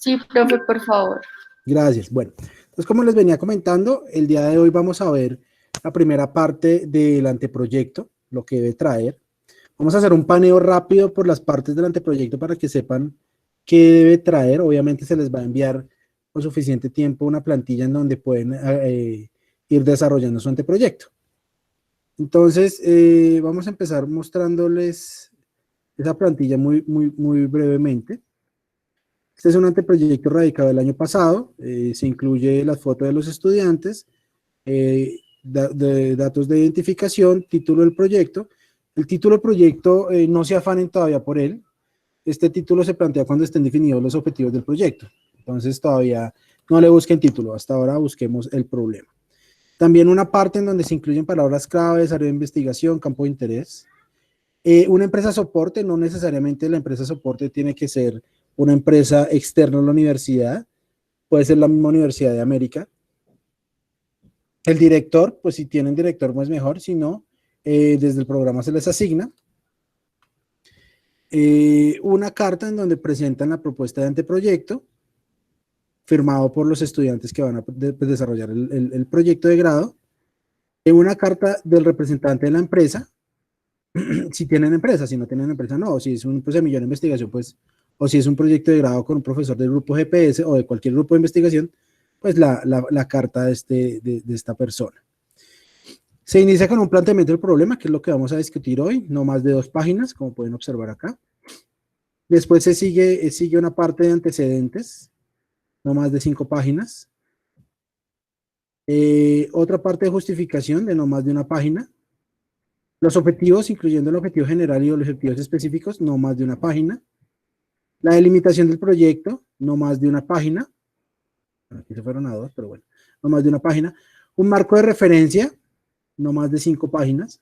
Sí, profe, por favor. Gracias. Bueno, entonces como les venía comentando, el día de hoy vamos a ver la primera parte del anteproyecto, lo que debe traer. Vamos a hacer un paneo rápido por las partes del anteproyecto para que sepan qué debe traer. Obviamente se les va a enviar con suficiente tiempo una plantilla en donde pueden ir desarrollando su anteproyecto. Entonces, vamos a empezar mostrándoles esa plantilla muy brevemente. Este es un anteproyecto radicado el año pasado. Se incluye las fotos de los estudiantes, datos de identificación, título del proyecto. El título del proyecto, no se afanen todavía por él. Este título se plantea cuando estén definidos los objetivos del proyecto. Entonces todavía no le busquen título, hasta ahora busquemos el problema. También una parte en donde se incluyen palabras claves, área de investigación, campo de interés. Una empresa soporte, no necesariamente la empresa soporte tiene que ser una empresa externa a la universidad, puede ser la misma Universidad de América. El director, pues si tienen director, pues mejor, si no, desde el programa se les asigna. Una carta en donde presentan la propuesta de anteproyecto, firmado por los estudiantes que van a desarrollar el proyecto de grado. Una carta del representante de la empresa, si tienen empresa, si no tienen empresa, no. Si es un semillero de investigación, pues, o si es un proyecto de grado con un profesor del grupo GPS o de cualquier grupo de investigación, pues la carta de esta persona. Se inicia con un planteamiento del problema, que es lo que vamos a discutir hoy, no más de 2 páginas, como pueden observar acá. Después se sigue una parte de antecedentes, no más de 5 páginas. Otra parte de justificación de no más de 1 página. Los objetivos, incluyendo el objetivo general y los objetivos específicos, no más de 1 página. La delimitación del proyecto, no más de 1 página. Aquí se fueron a 2, pero bueno, no más de 1 página. Un marco de referencia, no más de 5 páginas.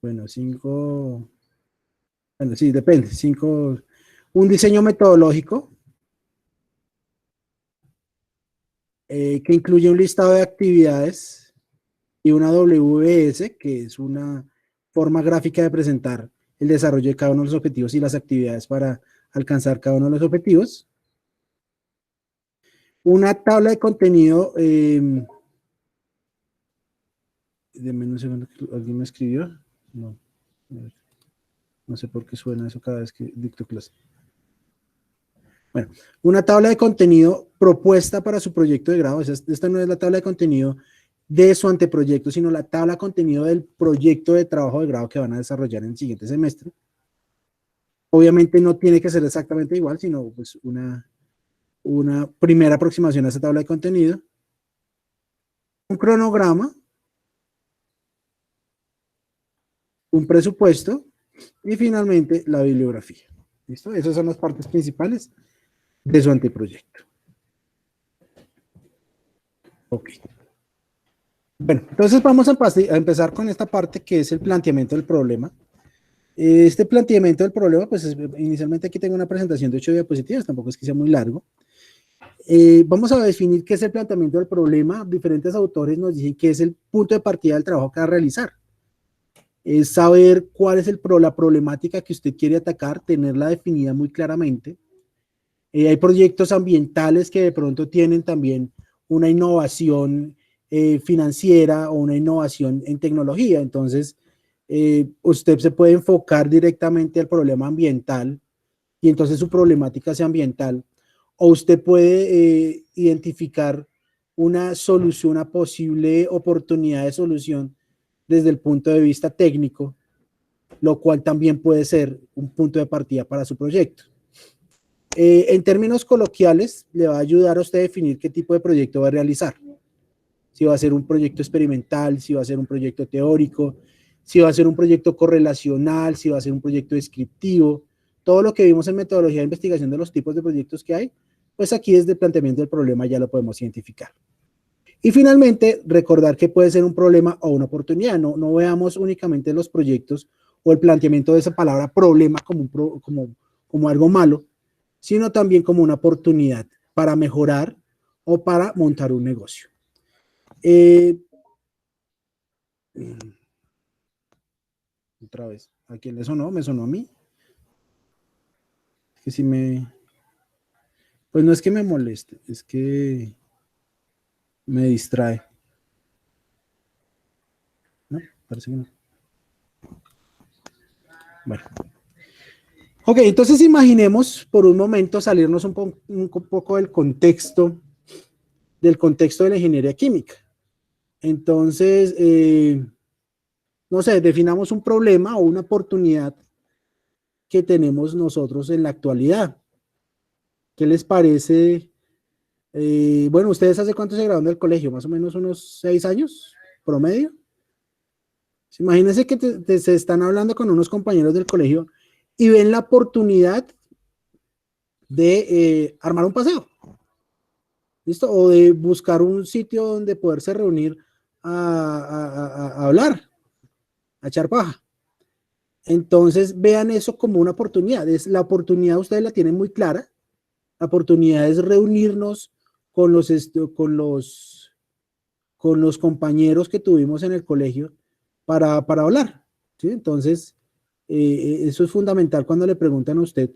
Bueno, 5, bueno, sí, depende, 5. Un diseño metodológico, que incluye un listado de actividades y una WS, que es una forma gráfica de presentar el desarrollo de cada uno de los objetivos y las actividades para alcanzar cada uno de los objetivos. Una tabla de contenido, denme un segundo, ¿alguien me escribió? No, no sé por qué suena eso cada vez que dicto clase. Bueno, una tabla de contenido propuesta para su proyecto de grado. Esta no es la tabla de contenido de su anteproyecto, sino la tabla de contenido del proyecto de trabajo de grado que van a desarrollar en el siguiente semestre. Obviamente no tiene que ser exactamente igual, sino pues una primera aproximación a esta tabla de contenido. Un cronograma, un presupuesto y finalmente la bibliografía. ¿Listo? Esas son las partes principales de su anteproyecto. Ok. Bueno, entonces vamos a empezar con esta parte que es el planteamiento del problema. Este planteamiento del problema, pues inicialmente aquí tengo una presentación de 8 diapositivas, tampoco es que sea muy largo. Vamos a definir qué es el planteamiento del problema. Diferentes autores nos dicen que es el punto de partida del trabajo que va a realizar. Es saber cuál es la problemática que usted quiere atacar, tenerla definida muy claramente. Hay proyectos ambientales que de pronto tienen también una innovación financiera o una innovación en tecnología. Entonces, usted se puede enfocar directamente al problema ambiental y entonces su problemática sea ambiental. O usted puede identificar una solución, una posible oportunidad de solución desde el punto de vista técnico, lo cual también puede ser un punto de partida para su proyecto. En términos coloquiales, le va a ayudar a usted a definir qué tipo de proyecto va a realizar. Si va a ser un proyecto experimental, si va a ser un proyecto teórico, si va a ser un proyecto correlacional, si va a ser un proyecto descriptivo. Todo lo que vimos en metodología de investigación de los tipos de proyectos que hay, pues aquí desde el planteamiento del problema ya lo podemos identificar. Y finalmente, recordar que puede ser un problema o una oportunidad. No veamos únicamente los proyectos o el planteamiento de esa palabra problema como algo malo, sino también como una oportunidad para mejorar o para montar un negocio. Otra vez, ¿a quién le sonó? ¿Me sonó a mí? Que si me... Pues no es que me moleste, es que me distrae. ¿No? Parece que no. Bueno. Ok, entonces imaginemos por un momento salirnos un poco del contexto de la ingeniería química. Entonces, no sé, definamos un problema o una oportunidad que tenemos nosotros en la actualidad. ¿Qué les parece? Bueno, ¿ustedes hace cuánto se graduaron del colegio? Más o menos unos 6 años promedio. Imagínense que se están hablando con unos compañeros del colegio y ven la oportunidad de armar un paseo, ¿listo? O de buscar un sitio donde poderse reunir a hablar, a echar paja. Entonces vean eso como una oportunidad. La oportunidad ustedes la tienen muy clara. La oportunidad es reunirnos con con los compañeros que tuvimos en el colegio para hablar, ¿sí? Entonces, eso es fundamental cuando le preguntan a usted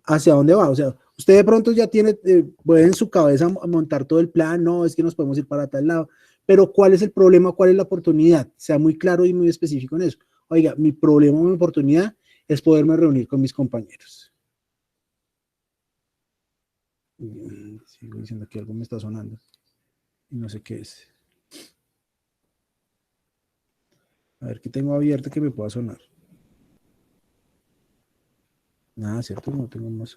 hacia dónde va. O sea, usted de pronto ya tiene, puede en su cabeza montar todo el plan, no, es que nos podemos ir para tal lado, pero ¿cuál es el problema? ¿Cuál es la oportunidad? Sea muy claro y muy específico en eso. Oiga, mi problema o mi oportunidad es poderme reunir con mis compañeros. Sigo diciendo que algo me está sonando y no sé qué es. A ver, ¿qué tengo abierto que me pueda sonar? Nada, ¿cierto? No tengo más.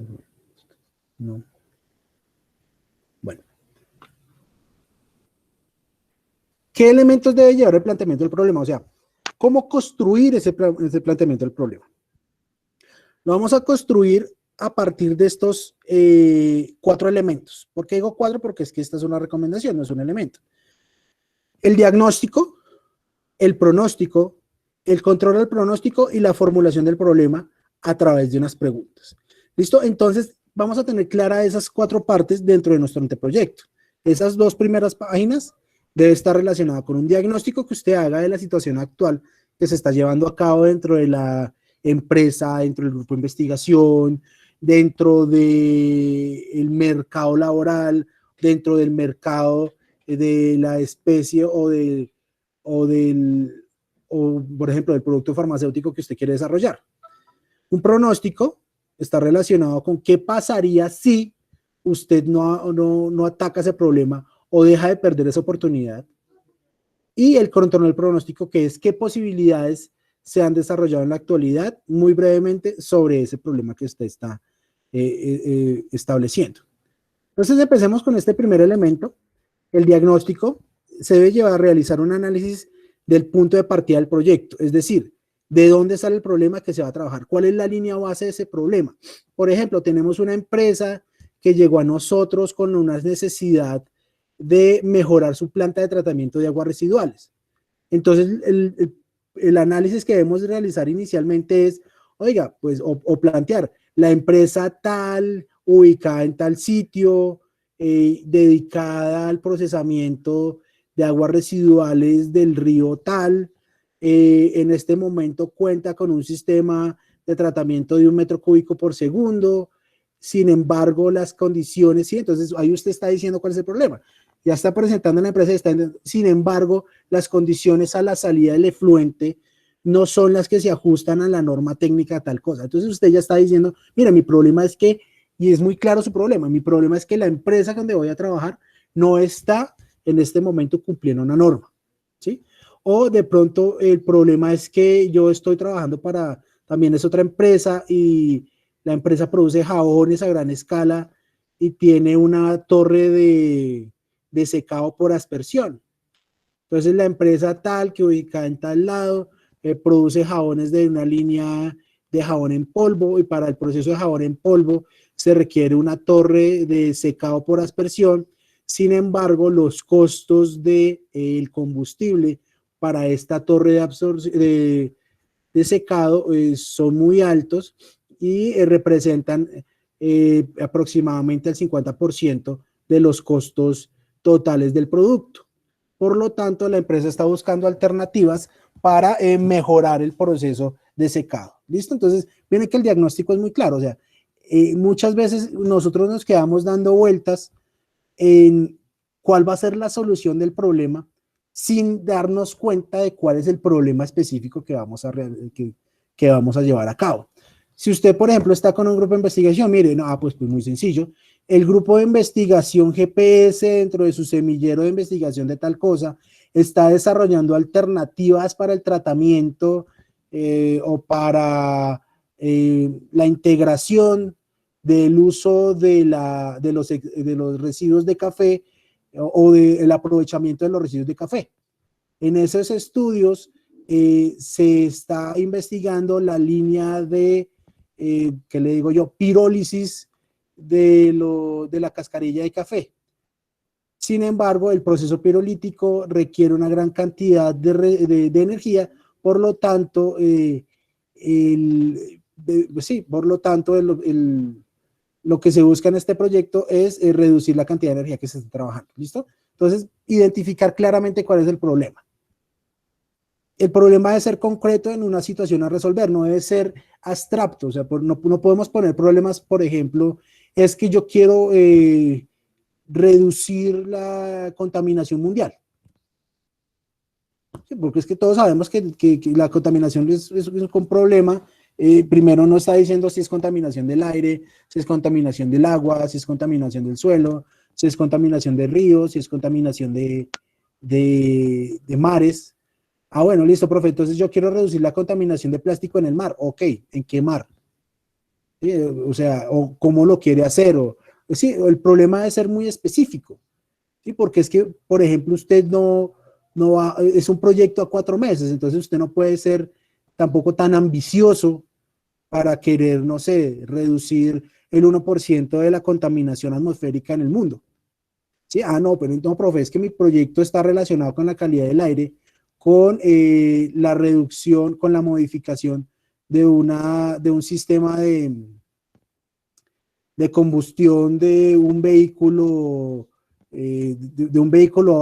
No. Bueno. ¿Qué elementos debe llevar el planteamiento del problema? O sea, ¿cómo construir ese planteamiento del problema? Lo vamos a construir a partir de estos 4 elementos. ¿Por qué digo 4? Porque es que esta es una recomendación, no es un elemento. El diagnóstico, el pronóstico, el control del pronóstico y la formulación del problema a través de unas preguntas. ¿Listo? Entonces, vamos a tener claras esas 4 partes dentro de nuestro anteproyecto. Esas 2 primeras páginas debe estar relacionada con un diagnóstico que usted haga de la situación actual que se está llevando a cabo dentro de la empresa, dentro del grupo de investigación, dentro del mercado laboral, dentro del mercado de la especie o del, o por ejemplo, del producto farmacéutico que usted quiere desarrollar. Un pronóstico está relacionado con qué pasaría si usted no ataca ese problema o deja de perder esa oportunidad. Y el control del pronóstico, que es qué posibilidades se han desarrollado en la actualidad, muy brevemente, sobre ese problema que usted está estableciendo. Entonces, empecemos con este primer elemento, el diagnóstico. Se debe llevar a realizar un análisis del punto de partida del proyecto, es decir, de dónde sale el problema que se va a trabajar, cuál es la línea base de ese problema. Por ejemplo, tenemos una empresa que llegó a nosotros con una necesidad de mejorar su planta de tratamiento de aguas residuales. Entonces, el análisis que debemos realizar inicialmente es, oiga, pues, o plantear, la empresa tal, ubicada en tal sitio, dedicada al procesamiento de aguas residuales del río tal, en este momento cuenta con un sistema de tratamiento de 1 metro cúbico por segundo. Sin embargo, las condiciones, sí, entonces ahí usted está diciendo cuál es el problema. Ya está presentando la empresa, sin embargo, las condiciones a la salida del efluente no son las que se ajustan a la norma técnica de tal cosa. Entonces usted ya está diciendo, mira, mi problema es que, y es muy claro su problema, mi problema es que la empresa donde voy a trabajar no está en este momento cumpliendo una norma, ¿sí? O de pronto el problema es que yo estoy trabajando para, también es otra empresa y la empresa produce jabones a gran escala y tiene una torre de secado por aspersión. Entonces la empresa tal que ubicada en tal lado produce jabones de una línea de jabón en polvo y para el proceso de jabón en polvo se requiere una torre de secado por aspersión. Sin embargo, los costos del combustible para esta torre de secado son muy altos y representan aproximadamente el 50% de los costos totales del producto. Por lo tanto, la empresa está buscando alternativas para mejorar el proceso de secado. ¿Listo? Entonces, viene que el diagnóstico es muy claro. O sea, muchas veces nosotros nos quedamos dando vueltas en cuál va a ser la solución del problema sin darnos cuenta de cuál es el problema específico que que vamos a llevar a cabo. Si usted, por ejemplo, está con un grupo de investigación, mire, no, pues muy sencillo, el grupo de investigación GPS dentro de su semillero de investigación de tal cosa está desarrollando alternativas para el tratamiento o para la integración del uso de los residuos de café o del aprovechamiento de los residuos de café. En esos estudios se está investigando la línea de, ¿qué le digo yo?, pirólisis de la cascarilla de café. Sin embargo, el proceso pirolítico requiere una gran cantidad de energía, por lo tanto, lo que se busca en este proyecto es reducir la cantidad de energía que se está trabajando. ¿Listo? Entonces, identificar claramente cuál es el problema. El problema debe ser concreto en una situación a resolver, no debe ser abstracto. O sea, no podemos poner problemas, por ejemplo, es que yo quiero reducir la contaminación mundial. Sí, porque es que todos sabemos que la contaminación es un problema. Primero no está diciendo si es contaminación del aire, si es contaminación del agua, si es contaminación del suelo, si es contaminación de ríos, si es contaminación de mares. Ah, bueno, listo, profe, entonces yo quiero reducir la contaminación de plástico en el mar. Ok, ¿en qué mar? ¿Sí? O sea, o cómo lo quiere hacer. Sí, el problema debe ser muy específico. ¿Sí? Porque es que, por ejemplo, usted no va, es un proyecto a 4 meses, entonces usted no puede ser tampoco tan ambicioso para querer, no sé, reducir el 1% de la contaminación atmosférica en el mundo. ¿Sí? Ah, no, pero no, profe, es que mi proyecto está relacionado con la calidad del aire, con la reducción, con la modificación de un sistema de combustión de un vehículo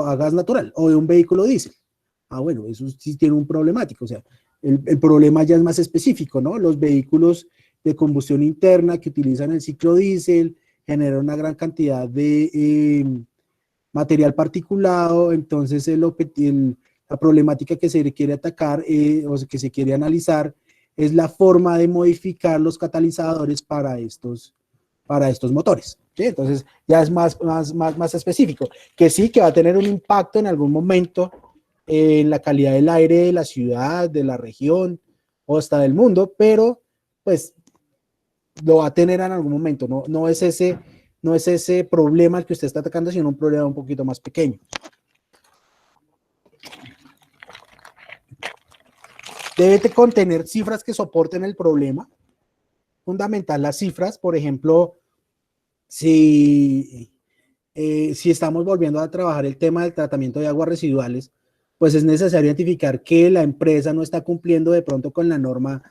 a gas natural o de un vehículo diésel. Ah, bueno, eso sí tiene un problemático, o sea, el problema ya es más específico, ¿no? Los vehículos de combustión interna que utilizan el ciclo diésel generan una gran cantidad de material particulado, entonces la problemática que se quiere atacar o que se quiere analizar es la forma de modificar los catalizadores para estos motores. ¿Sí? Entonces ya es más específico, que sí que va a tener un impacto en algún momento en la calidad del aire de la ciudad, de la región o hasta del mundo, pero pues lo va a tener en algún momento, no es ese problema el que usted está atacando, sino un problema un poquito más pequeño. Debe contener cifras que soporten el problema. Fundamental las cifras, por ejemplo, si estamos volviendo a trabajar el tema del tratamiento de aguas residuales, pues es necesario identificar que la empresa no está cumpliendo de pronto con la norma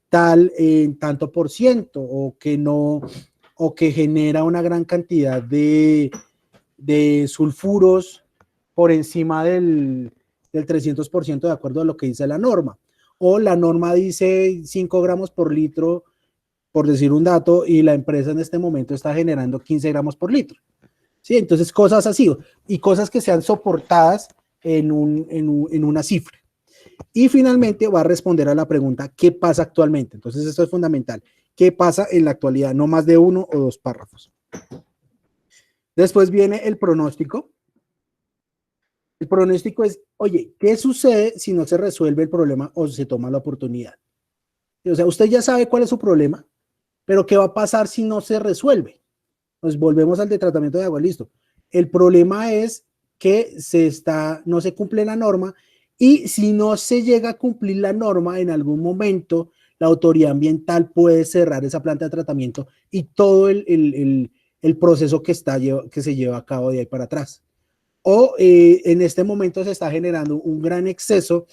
tal en tanto por ciento o que genera una gran cantidad de sulfuros por encima del 300% de acuerdo a lo que dice la norma. O la norma dice 5 gramos por litro, por decir un dato, y la empresa en este momento está generando 15 gramos por litro. ¿Sí? Entonces, cosas así, y cosas que sean soportadas en una cifra. Y finalmente va a responder a la pregunta, ¿qué pasa actualmente? Entonces, esto es fundamental. ¿Qué pasa en la actualidad? No más de 1 o 2 párrafos. Después viene el pronóstico. El pronóstico es, oye, ¿qué sucede si no se resuelve el problema o se toma la oportunidad? O sea, usted ya sabe cuál es su problema, pero ¿qué va a pasar si no se resuelve? Pues volvemos al de tratamiento de agua, listo. El problema es que no se cumple la norma y si no se llega a cumplir la norma en algún momento, la autoridad ambiental puede cerrar esa planta de tratamiento y todo el proceso que se lleva a cabo de ahí para atrás. O en este momento se está generando un gran exceso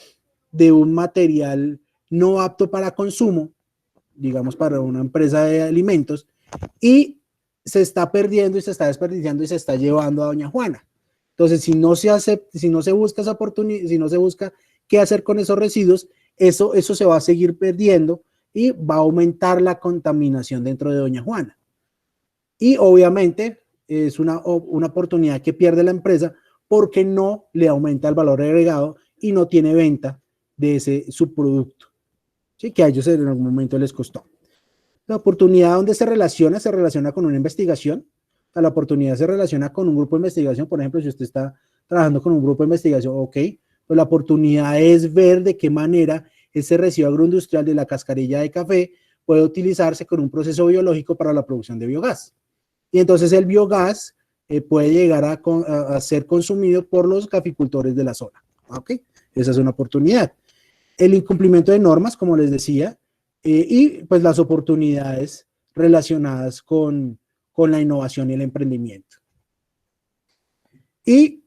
de un material no apto para consumo, digamos para una empresa de alimentos, y se está perdiendo y se está desperdiciando y se está llevando a doña Juana. Entonces, si no se busca esa oportunidad, si no se busca qué hacer con esos residuos, eso se va a seguir perdiendo y va a aumentar la contaminación dentro de Doña Juana. Y obviamente es una oportunidad que pierde la empresa porque no le aumenta el valor agregado y no tiene venta de ese subproducto, ¿sí? Que a ellos en algún momento les costó. La oportunidad donde se relaciona con una investigación. O sea, la oportunidad se relaciona con un grupo de investigación. Por ejemplo, si usted está trabajando con un grupo de investigación, ok, pues la oportunidad es ver de qué manera ese residuo agroindustrial de la cascarilla de café puede utilizarse con un proceso biológico para la producción de biogás. Y entonces el biogás puede llegar a ser consumido por los caficultores de la zona. ¿Ok? Esa es una oportunidad. El incumplimiento de normas, como les decía, y pues las oportunidades relacionadas con la innovación y el emprendimiento. Y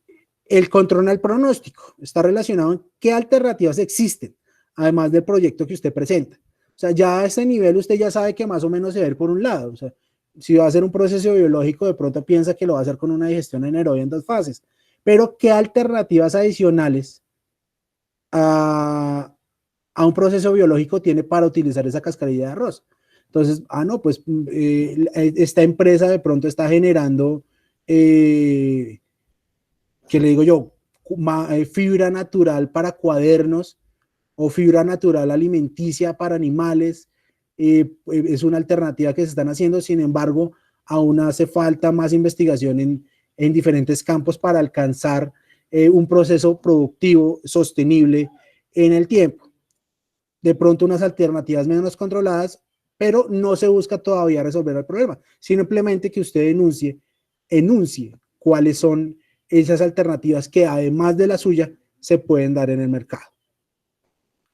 el control al pronóstico está relacionado en qué alternativas existen, además del proyecto que usted presenta. O sea, ya a ese nivel usted ya sabe que más o menos se va a ir por un lado. O sea, si va a hacer un proceso biológico, de pronto piensa que lo va a hacer con una digestión anaerobia en 2 fases. Pero, ¿qué alternativas adicionales a un proceso biológico tiene para utilizar esa cascarilla de arroz? Entonces, no, pues esta empresa de pronto está generando, ¿qué le digo yo? Fibra natural para cuadernos o fibra natural alimenticia para animales. Es una alternativa que se están haciendo, sin embargo, aún hace falta más investigación en diferentes campos para alcanzar un proceso productivo sostenible en el tiempo. De pronto unas alternativas menos controladas, pero no se busca todavía resolver el problema, simplemente que usted enuncie cuáles son esas alternativas que además de la suya se pueden dar en el mercado.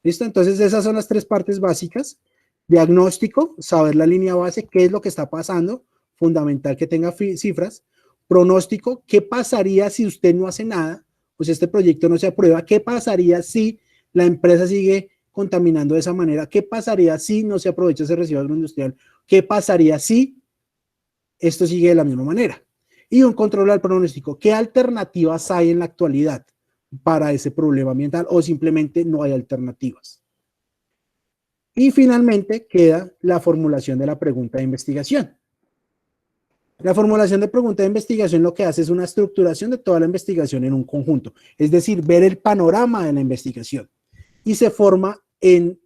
¿Listo? Entonces esas son las 3 partes básicas. Diagnóstico, saber la línea base, qué es lo que está pasando, fundamental que tenga cifras. Pronóstico, qué pasaría si usted no hace nada, pues este proyecto no se aprueba, qué pasaría si la empresa sigue contaminando de esa manera, qué pasaría si no se aprovecha ese residuo agroindustrial, qué pasaría si esto sigue de la misma manera. Y un control al pronóstico, qué alternativas hay en la actualidad para ese problema ambiental o simplemente no hay alternativas. Y finalmente queda la formulación de la pregunta de investigación. La formulación de pregunta de investigación lo que hace es una estructuración de toda la investigación en un conjunto, es decir, ver el panorama de la investigación. Y se forma en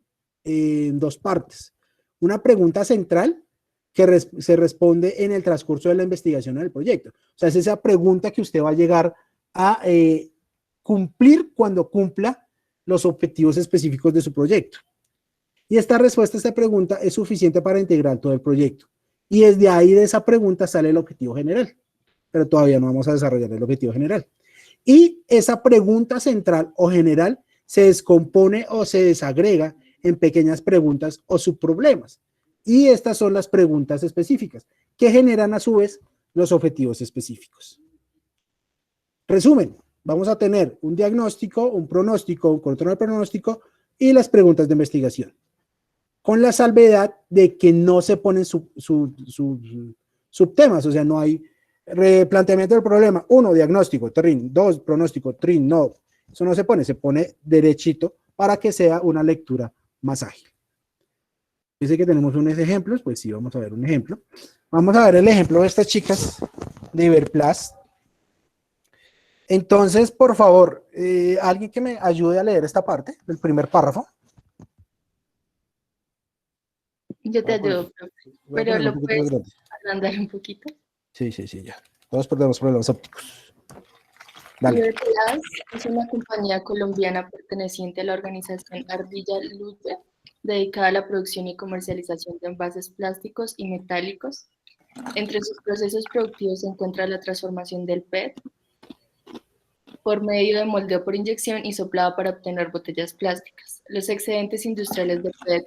2 partes. Una pregunta central que se responde en el transcurso de la investigación del proyecto. O sea, es esa pregunta que usted va a llegar a cumplir cuando cumpla los objetivos específicos de su proyecto. Y esta respuesta a esta pregunta es suficiente para integrar todo el proyecto. Y desde ahí de esa pregunta sale el objetivo general. Pero todavía no vamos a desarrollar el objetivo general. Y esa pregunta central o general se descompone o se desagrega en pequeñas preguntas o subproblemas. Y estas son las preguntas específicas, que generan a su vez los objetivos específicos. Resumen, vamos a tener un diagnóstico, un pronóstico, un control de pronóstico y las preguntas de investigación. Con la salvedad de que no se ponen subtemas, o sea, no hay replanteamiento del problema. 1, diagnóstico, trin. 2, pronóstico, trin. No, eso no se pone derechito para que sea una lectura más ágil. Dice que tenemos unos ejemplos, pues sí, vamos a ver un ejemplo. Vamos a ver el ejemplo de estas chicas de Iberplast. Entonces, por favor, alguien que me ayude a leer esta parte, el primer párrafo. Yo te ayudo, pero lo puedes agrandar un poquito. Sí, ya. Todos perdemos problemas ópticos. Dale. Iberplast es una compañía colombiana perteneciente a la organización Ardilla Luche, dedicada a la producción y comercialización de envases plásticos y metálicos. Entre sus procesos productivos se encuentra la transformación del PET por medio de moldeo por inyección y soplado para obtener botellas plásticas. Los excedentes industriales de PET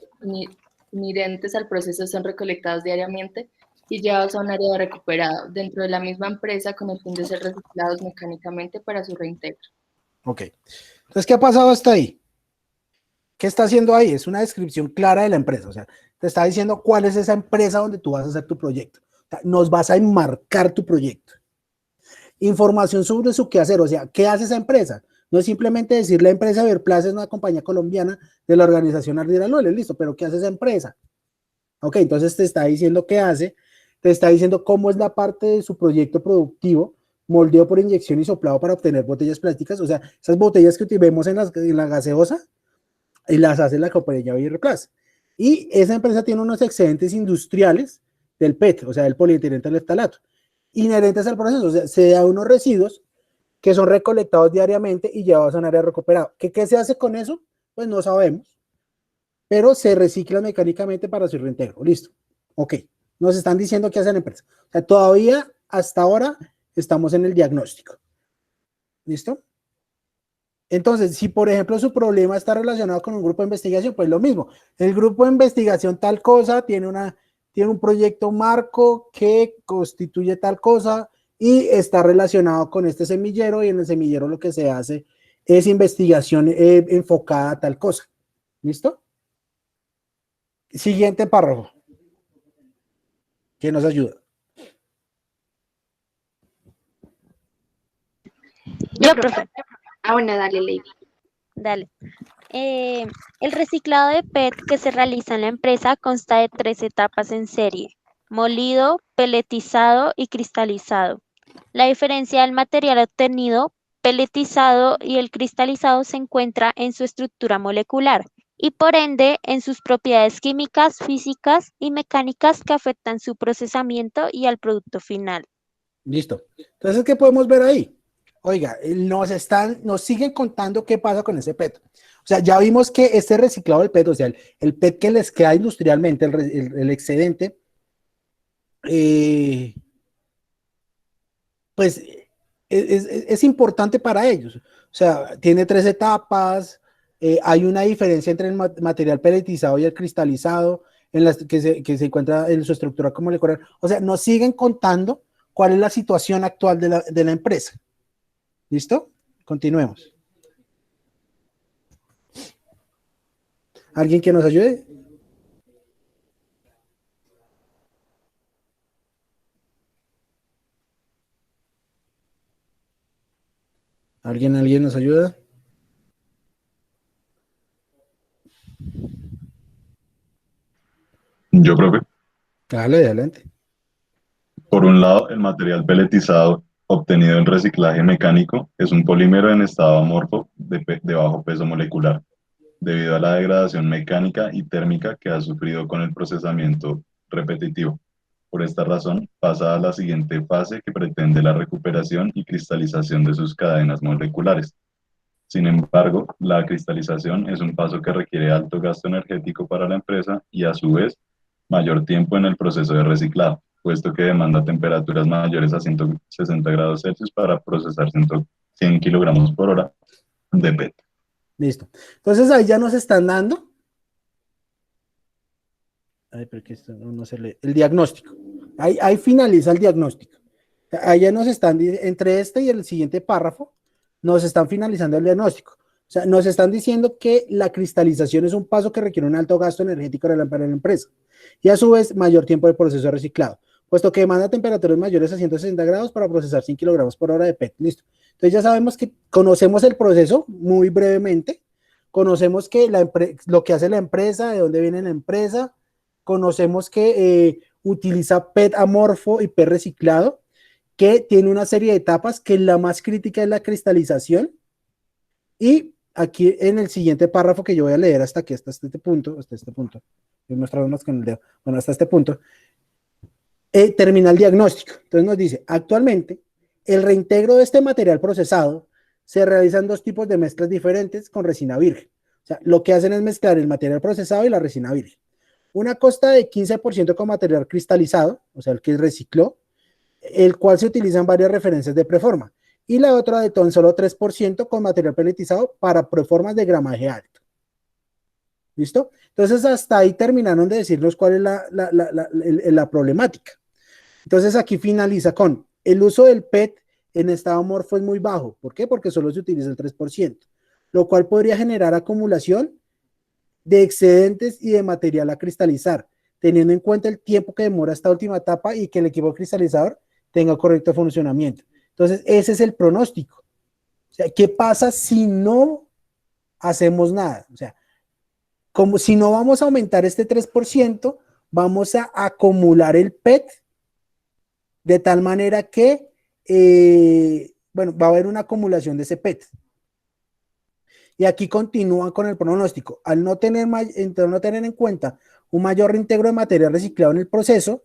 inherentes al proceso son recolectados diariamente y llevados a un área de recuperado dentro de la misma empresa con el fin de ser reciclados mecánicamente para su reintegro. Ok. Entonces, ¿qué ha pasado hasta ahí? ¿Qué está haciendo ahí? Es una descripción clara de la empresa. O sea, te está diciendo cuál es esa empresa donde tú vas a hacer tu proyecto. O sea, nos vas a enmarcar tu proyecto. Información sobre su quehacer. O sea, ¿qué hace esa empresa? No es simplemente decir la empresa Verplaza es una compañía colombiana de la organización Ardila Lule, listo, pero ¿qué hace esa empresa? Ok, entonces te está diciendo qué hace, te está diciendo cómo es la parte de su proyecto productivo, moldeo por inyección y soplado para obtener botellas plásticas, o sea, esas botellas que vemos en la gaseosa, y las hace la compañía Verplaza. Y esa empresa tiene unos excedentes industriales del PET, o sea, del polietileno-tereftalato, inherentes al proceso, o sea, se da unos residuos que son recolectados diariamente y llevados a un área recuperada. ¿Qué se hace con eso? Pues no sabemos, pero se recicla mecánicamente para su reintegro. Listo. Ok. Nos están diciendo qué hace la empresa. O sea, todavía hasta ahora estamos en el diagnóstico. ¿Listo? Entonces, si por ejemplo su problema está relacionado con un grupo de investigación, pues lo mismo. El grupo de investigación tal cosa tiene un proyecto marco que constituye tal cosa y está relacionado con este semillero, y en el semillero lo que se hace es investigación enfocada a tal cosa. ¿Listo? Siguiente párrafo que nos ayuda. Yo, profe. Bueno, dale, Lady. Dale. El reciclado de PET que se realiza en la empresa consta de 3 etapas en serie: molido, peletizado y cristalizado. La diferencia del material obtenido, peletizado y el cristalizado, se encuentra en su estructura molecular y por ende en sus propiedades químicas, físicas y mecánicas que afectan su procesamiento y al producto final. Listo. Entonces, ¿qué podemos ver ahí? Oiga, nos siguen contando qué pasa con ese PET. O sea, ya vimos que este reciclado del PET, o sea, el PET que les queda industrialmente, el excedente, pues es importante para ellos. O sea, tiene 3 etapas, hay una diferencia entre el material peletizado y el cristalizado, que se encuentra en su estructura molecular. O sea, nos siguen contando cuál es la situación actual de la empresa. ¿Listo? Continuemos. ¿Alguien que nos ayude? ¿Alguien nos ayuda? Yo creo que, Dale, adelante. por un lado, el material peletizado obtenido en reciclaje mecánico es un polímero en estado amorfo de bajo peso molecular, debido a la degradación mecánica y térmica que ha sufrido con el procesamiento repetitivo. Por esta razón, pasa a la siguiente fase, que pretende la recuperación y cristalización de sus cadenas moleculares. Sin embargo, la cristalización es un paso que requiere alto gasto energético para la empresa y, a su vez, mayor tiempo en el proceso de reciclado, puesto que demanda temperaturas mayores a 160 grados Celsius para procesar 100 kilogramos por hora de PET. Listo. Entonces ahí ya nos están dando. Ay, porque esto no se lee. El diagnóstico. Ahí finaliza el diagnóstico. Ahí ya nos están, entre este y el siguiente párrafo, nos están finalizando el diagnóstico. O sea, nos están diciendo que la cristalización es un paso que requiere un alto gasto energético para la empresa y, a su vez, mayor tiempo de proceso de reciclado, puesto que demanda temperaturas mayores a 160 grados para procesar 100 kilogramos por hora de PET. Listo. Entonces ya sabemos que conocemos el proceso muy brevemente, conocemos que lo que hace la empresa, de dónde viene la empresa, conocemos que utiliza PET amorfo y PET reciclado, que tiene una serie de etapas, que la más crítica es la cristalización. Y aquí en el siguiente párrafo que yo voy a leer hasta este punto, voy mostrando más con el dedo, bueno, hasta este punto, termina el diagnóstico. Entonces nos dice: actualmente, el reintegro de este material procesado se realiza en 2 tipos de mezclas diferentes con resina virgen. O sea, lo que hacen es mezclar el material procesado y la resina virgen. Una consta de 15% con material cristalizado, o sea, el que recicló, el cual se utiliza en varias referencias de preforma, y la otra de tan solo 3% con material peletizado para preformas de gramaje alto. ¿Listo? Entonces hasta ahí terminaron de decirnos cuál es la problemática. Entonces aquí finaliza con: el uso del PET en estado amorfo es muy bajo. ¿Por qué? Porque solo se utiliza el 3%, lo cual podría generar acumulación de excedentes y de material a cristalizar, teniendo en cuenta el tiempo que demora esta última etapa y que el equipo cristalizador tenga correcto funcionamiento. Entonces, ese es el pronóstico. O sea, ¿qué pasa si no hacemos nada? O sea, como si no vamos a aumentar este 3%, vamos a acumular el PET de tal manera que, bueno, va a haber una acumulación de ese PET. Y aquí continúan con el pronóstico. Al no tener en cuenta un mayor reintegro de material reciclado en el proceso,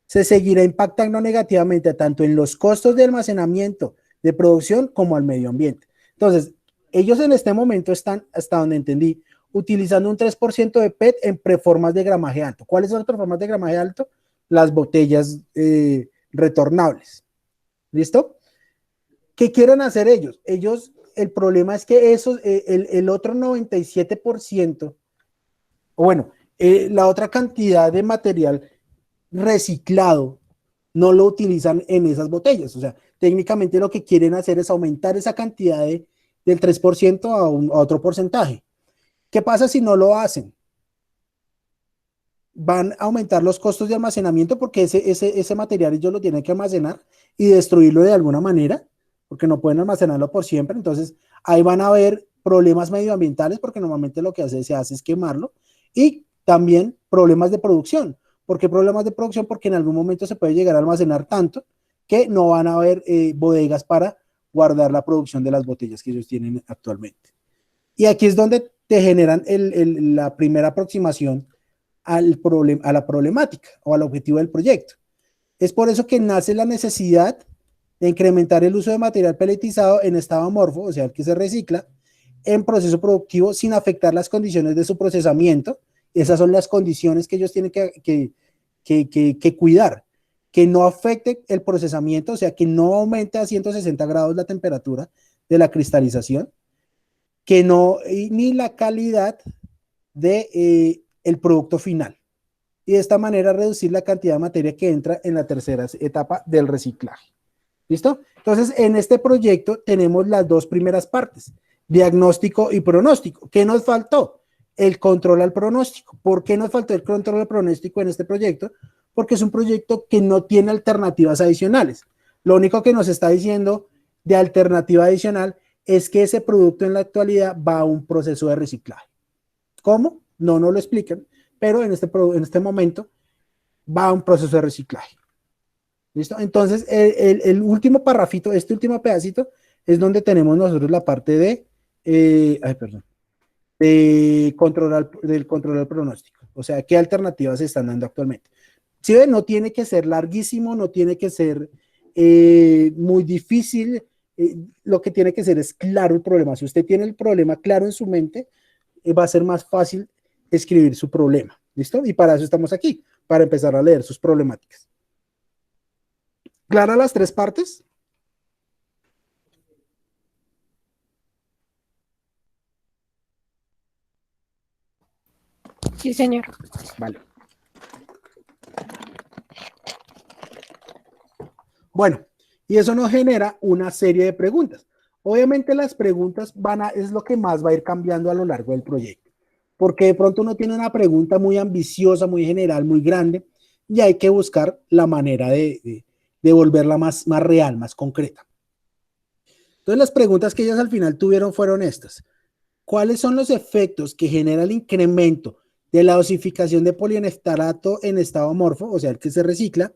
se seguirá impactando negativamente tanto en los costos de almacenamiento, de producción, como al medio ambiente. Entonces, ellos en este momento están, hasta donde entendí, utilizando un 3% de PET en preformas de gramaje alto. ¿Cuáles son las preformas de gramaje alto? Las botellas retornables. ¿Listo? ¿Qué quieren hacer ellos? El problema es que el otro 97%, o bueno, la otra cantidad de material reciclado no lo utilizan en esas botellas. O sea, técnicamente lo que quieren hacer es aumentar esa cantidad del 3% a otro porcentaje. ¿Qué pasa si no lo hacen? Van a aumentar los costos de almacenamiento porque ese material ellos lo tienen que almacenar y destruirlo de alguna manera, porque no pueden almacenarlo por siempre. Entonces, ahí van a haber problemas medioambientales porque normalmente lo que se hace es quemarlo, y también problemas de producción. ¿Por qué problemas de producción? Porque en algún momento se puede llegar a almacenar tanto que no van a haber bodegas para guardar la producción de las botellas que ellos tienen actualmente. Y aquí es donde te generan la primera aproximación a la problemática o al objetivo del proyecto. Es por eso que nace la necesidad de incrementar el uso de material peletizado en estado amorfo, o sea, el que se recicla, en proceso productivo sin afectar las condiciones de su procesamiento. Esas son las condiciones que ellos tienen que cuidar, que no afecte el procesamiento, o sea, que no aumente a 160 grados la temperatura de la cristalización, que no, ni la calidad de el producto final. Y de esta manera reducir la cantidad de materia que entra en la tercera etapa del reciclaje. ¿Listo? Entonces, en este proyecto tenemos las dos primeras partes, diagnóstico y pronóstico. ¿Qué nos faltó? El control al pronóstico. ¿Por qué nos faltó el control al pronóstico en este proyecto? Porque es un proyecto que no tiene alternativas adicionales. Lo único que nos está diciendo de alternativa adicional es que ese producto en la actualidad va a un proceso de reciclaje. ¿Cómo? No nos lo explican, pero en este momento va a un proceso de reciclaje. ¿Listo? Entonces, el último parrafito, este último pedacito, es donde tenemos nosotros la parte de controlar el pronóstico. O sea, ¿qué alternativas se están dando actualmente? Si ven, no tiene que ser larguísimo, no tiene que ser muy difícil. Lo que tiene que ser es claro el problema. Si usted tiene el problema claro en su mente, va a ser más fácil escribir su problema. ¿Listo? Y para eso estamos aquí, para empezar a leer sus problemáticas. ¿Clara las tres partes? Sí, señor. Vale. Bueno, y eso nos genera una serie de preguntas. Obviamente las preguntas es lo que más va a ir cambiando a lo largo del proyecto, porque de pronto uno tiene una pregunta muy ambiciosa, muy general, muy grande, y hay que buscar la manera de volverla más real, más concreta. Entonces las preguntas que ellas al final tuvieron fueron estas. ¿Cuáles son los efectos que genera el incremento de la osificación de polineftalato en estado amorfo, o sea, el que se recicla,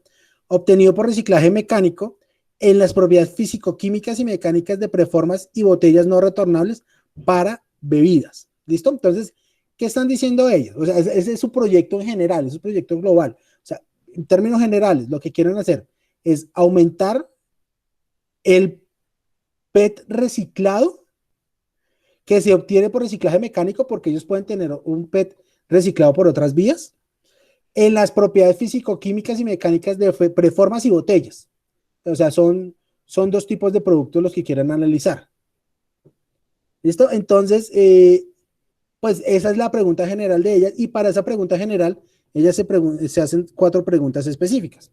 obtenido por reciclaje mecánico, en las propiedades físico-químicas y mecánicas de preformas y botellas no retornables para bebidas? ¿Listo? Entonces, ¿qué están diciendo ellos? O sea, ese es su proyecto en general, es su proyecto global. O sea, en términos generales, lo que quieren hacer es aumentar el PET reciclado que se obtiene por reciclaje mecánico, porque ellos pueden tener un PET reciclado por otras vías, en las propiedades físico-químicas y mecánicas de preformas y botellas. O sea, son dos tipos de productos los que quieren analizar. ¿Listo? Entonces, pues esa es la pregunta general de ellas, y para esa pregunta general, ellas se hacen 4 preguntas específicas.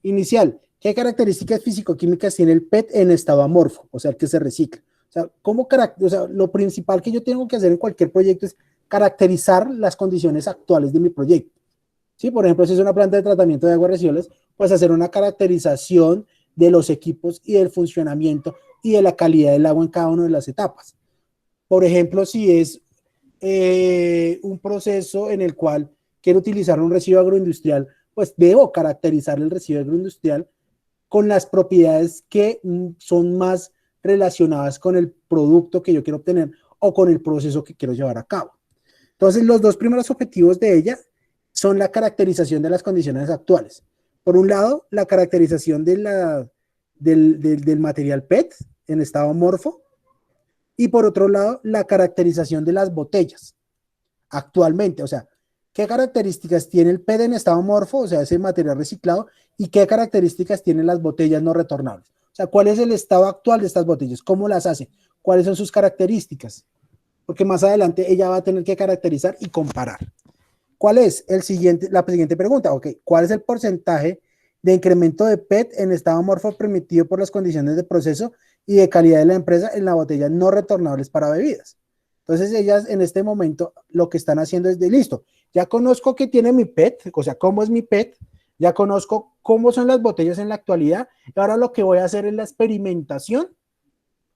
Inicial, ¿qué características físico-químicas tiene el PET en estado amorfo? O sea, el que se recicla. O sea, lo principal que yo tengo que hacer en cualquier proyecto es caracterizar las condiciones actuales de mi proyecto. ¿Sí? Por ejemplo, si es una planta de tratamiento de aguas residuales, pues hacer una caracterización de los equipos y del funcionamiento y de la calidad del agua en cada una de las etapas. Por ejemplo, si es un proceso en el cual quiero utilizar un residuo agroindustrial, pues debo caracterizar el residuo agroindustrial con las propiedades que son más relacionadas con el producto que yo quiero obtener o con el proceso que quiero llevar a cabo. Entonces, los dos primeros objetivos de ella son la caracterización de las condiciones actuales. Por un lado, la caracterización del material PET en estado amorfo, y por otro lado, la caracterización de las botellas actualmente, o sea, qué características tiene el PET en estado amorfo, o sea, ese material reciclado, y qué características tienen las botellas no retornables. O sea, ¿cuál es el estado actual de estas botellas? ¿Cómo las hace? ¿Cuáles son sus características? Porque más adelante ella va a tener que caracterizar y comparar. ¿Cuál es la siguiente pregunta? Ok, ¿cuál es el porcentaje de incremento de PET en estado amorfo permitido por las condiciones de proceso y de calidad de la empresa en las botellas no retornables para bebidas? Entonces ellas en este momento lo que están haciendo es listo, ya conozco que tiene mi PET, o sea, cómo es mi PET, ya conozco cómo son las botellas en la actualidad, y ahora lo que voy a hacer es la experimentación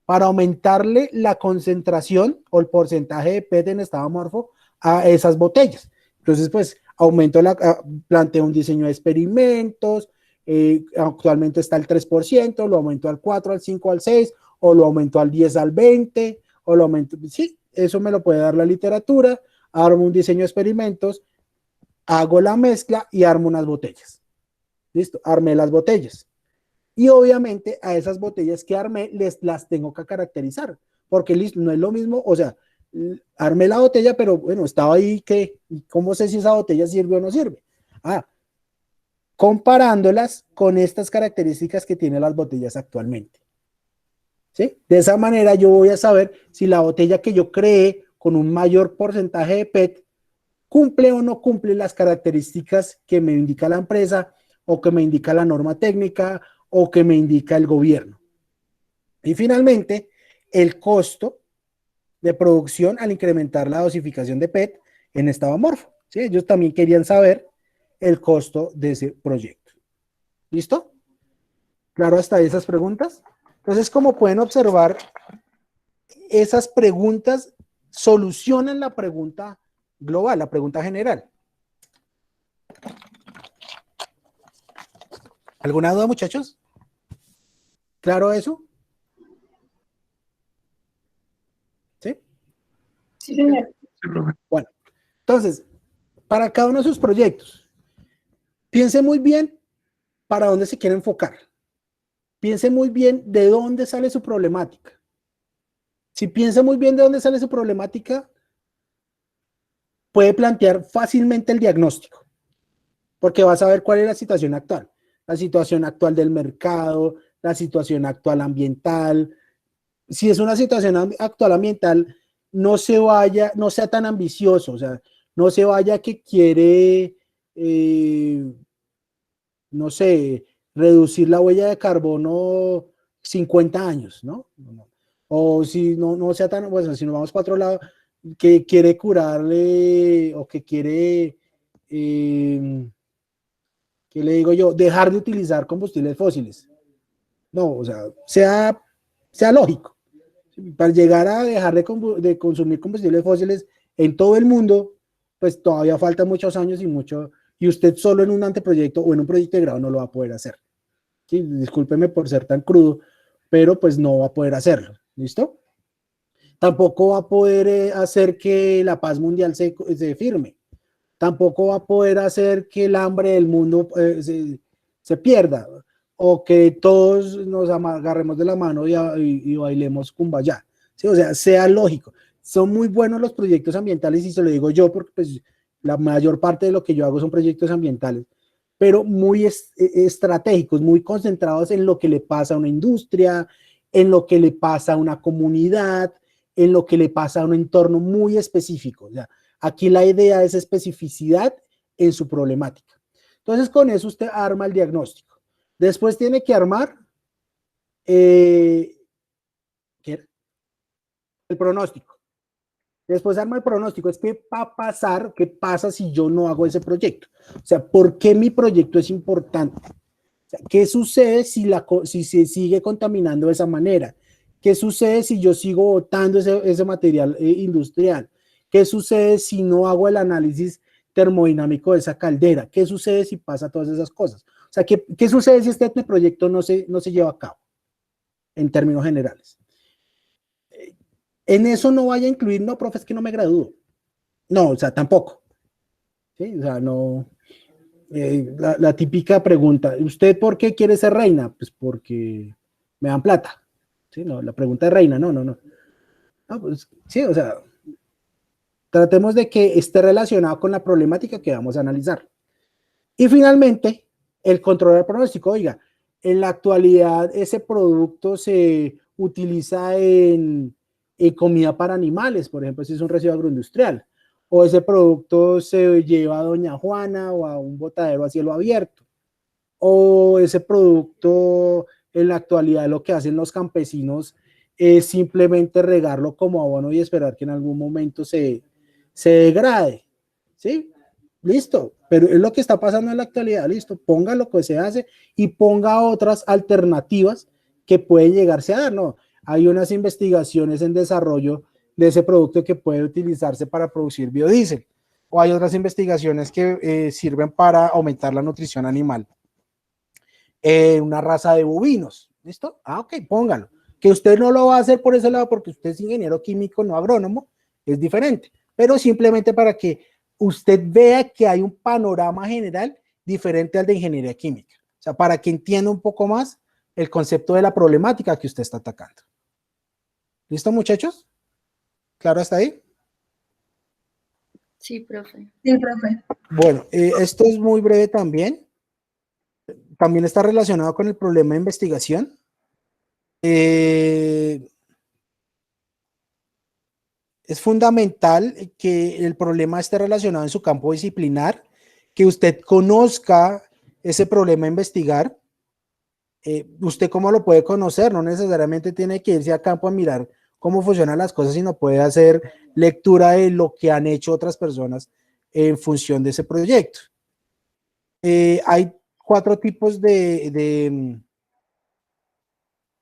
para aumentarle la concentración o el porcentaje de PET en estado amorfo a esas botellas. Entonces, pues, planteo un diseño de experimentos, actualmente está el 3%, lo aumento al 4, al 5, al 6, o lo aumento al 10, al 20, o lo aumento, sí, eso me lo puede dar la literatura, armo un diseño de experimentos, hago la mezcla y armo unas botellas. ¿Listo? Armé las botellas. Y obviamente a esas botellas que armé las tengo que caracterizar, porque listo, no es lo mismo, o sea, armé la botella, pero bueno, estaba ahí, ¿cómo sé si esa botella sirve o no sirve? Comparándolas con estas características que tienen las botellas actualmente. ¿Sí? De esa manera yo voy a saber si la botella que yo creé con un mayor porcentaje de PET cumple o no cumple las características que me indica la empresa o que me indica la norma técnica o que me indica el gobierno. Y finalmente, el costo de producción al incrementar la dosificación de PET en estado amorfo. ¿Sí? Ellos también querían saber el costo de ese proyecto. ¿Listo? ¿Claro hasta ahí esas preguntas? Entonces, como pueden observar, esas preguntas solucionan la pregunta global, la pregunta general. ¿Alguna duda, muchachos? ¿Claro eso? ¿Sí? Sí, señor. Sí, profe. Bueno, entonces, para cada uno de sus proyectos, piense muy bien para dónde se quiere enfocar. Piense muy bien de dónde sale su problemática. Si piensa muy bien de dónde sale su problemática, puede plantear fácilmente el diagnóstico, porque va a saber cuál es la situación actual del mercado, la situación actual ambiental. Si es una situación actual ambiental, no sea tan ambicioso, o sea, no se vaya que quiere, no sé, reducir la huella de carbono 50 años, ¿no? O si no sea tan, bueno, si nos vamos para otro lado, que quiere curarle o que quiere, ¿qué le digo yo? Dejar de utilizar combustibles fósiles. No, o sea, sea lógico. Para llegar a dejar de consumir combustibles fósiles en todo el mundo, pues todavía faltan muchos años y usted solo en un anteproyecto o en un proyecto de grado no lo va a poder hacer. Sí, discúlpeme por ser tan crudo, pero pues no va a poder hacerlo. ¿Listo? Tampoco va a poder hacer que la paz mundial se firme. Tampoco va a poder hacer que el hambre del mundo se pierda o que todos nos agarremos de la mano y bailemos Cumbayá. ¿Sí? O sea lógico. Son muy buenos los proyectos ambientales y se lo digo yo porque pues, la mayor parte de lo que yo hago son proyectos ambientales, pero muy estratégicos, muy concentrados en lo que le pasa a una industria, en lo que le pasa a una comunidad, en lo que le pasa a un entorno muy específico. O sea, aquí la idea es especificidad en su problemática. Entonces, con eso usted arma el diagnóstico. Después tiene que armar el pronóstico. Después arma el pronóstico. Es qué va a pasar, qué pasa si yo no hago ese proyecto. O sea, ¿por qué mi proyecto es importante? O sea, ¿qué sucede si se sigue contaminando de esa manera? ¿Qué sucede si yo sigo botando ese material industrial? ¿Qué sucede si no hago el análisis termodinámico de esa caldera? ¿Qué sucede si pasa todas esas cosas? O sea, ¿qué sucede si este proyecto no se lleva a cabo en términos generales? En eso no vaya a incluir, no, profe, es que no me gradúo. No, o sea, tampoco. ¿Sí? O sea, no. La típica pregunta, ¿usted por qué quiere ser reina? Pues porque me dan plata. ¿Sí? No, la pregunta de reina, no. No, pues sí, o sea, tratemos de que esté relacionado con la problemática que vamos a analizar. Y finalmente, el control del pronóstico. Oiga, en la actualidad ese producto se utiliza en comida para animales, por ejemplo, si es un residuo agroindustrial, o ese producto se lleva a Doña Juana o a un botadero a cielo abierto, o ese producto en la actualidad lo que hacen los campesinos es simplemente regarlo como abono y esperar que en algún momento se degrade, ¿sí? Listo, pero es lo que está pasando en la actualidad, listo, ponga lo que se hace y ponga otras alternativas que pueden llegarse a dar, ¿no? Hay unas investigaciones en desarrollo de ese producto que puede utilizarse para producir biodiesel, o hay otras investigaciones que sirven para aumentar la nutrición animal. Una raza de bovinos, ¿listo? Ok, póngalo. Que usted no lo va a hacer por ese lado porque usted es ingeniero químico, no agrónomo, es diferente, pero simplemente para que usted vea que hay un panorama general diferente al de ingeniería química. O sea, para que entienda un poco más el concepto de la problemática que usted está atacando. ¿Listo, muchachos? ¿Claro hasta ahí? Sí, profe. Sí, profe. Bueno, esto es muy breve también. También está relacionado con el problema de investigación. Es fundamental que el problema esté relacionado en su campo disciplinar, que usted conozca ese problema a investigar. ¿Usted cómo lo puede conocer? No necesariamente tiene que irse a campo a mirar cómo funcionan las cosas, sino puede hacer lectura de lo que han hecho otras personas en función de ese proyecto. Hay 4 tipos de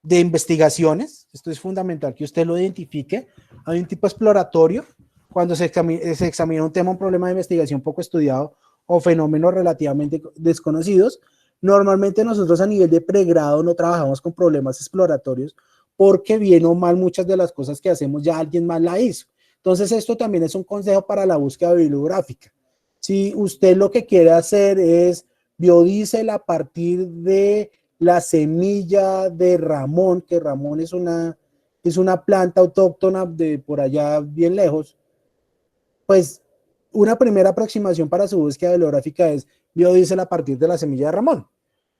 investigaciones. Esto es fundamental que usted lo identifique. Hay un tipo exploratorio, cuando se examina un tema, un problema de investigación poco estudiado o fenómenos relativamente desconocidos. Normalmente nosotros a nivel de pregrado no trabajamos con problemas exploratorios porque bien o mal muchas de las cosas que hacemos ya alguien más la hizo. Entonces esto también es un consejo para la búsqueda bibliográfica. Si usted lo que quiere hacer es biodiesel a partir de la semilla de Ramón, que Ramón es una planta autóctona de por allá bien lejos, pues una primera aproximación para su búsqueda bibliográfica es biodiesel a partir de la semilla de Ramón,